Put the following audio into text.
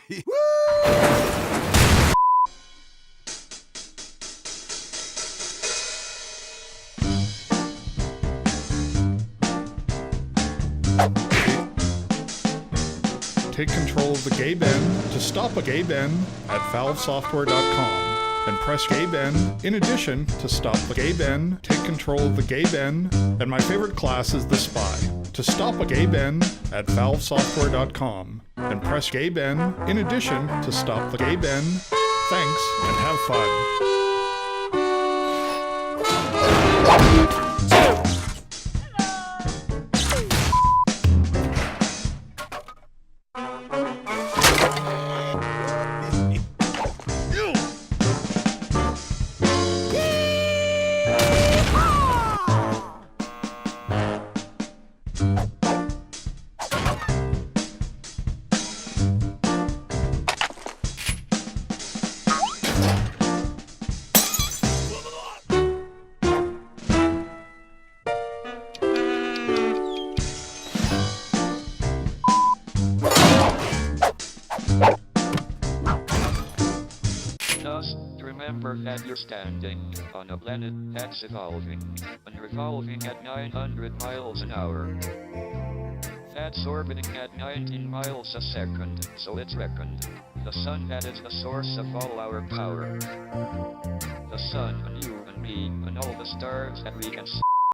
Take control of the gay bend to stop a gay bend at valvesoftware.com. And press gay bend in addition to stop the gay bend, take control of the gay bend, and my favorite class is the spy. To stop a gay bend at valvesoftware.com. And press gay bend in addition to stop the gay bend. Thanks and have fun. Remember that you're standing on a planet that's evolving and revolving at 900 miles an hour. That's orbiting at 19 miles a second, so it's reckoned. The sun that is the source of all our power. The sun and you and me and all the stars that we can see.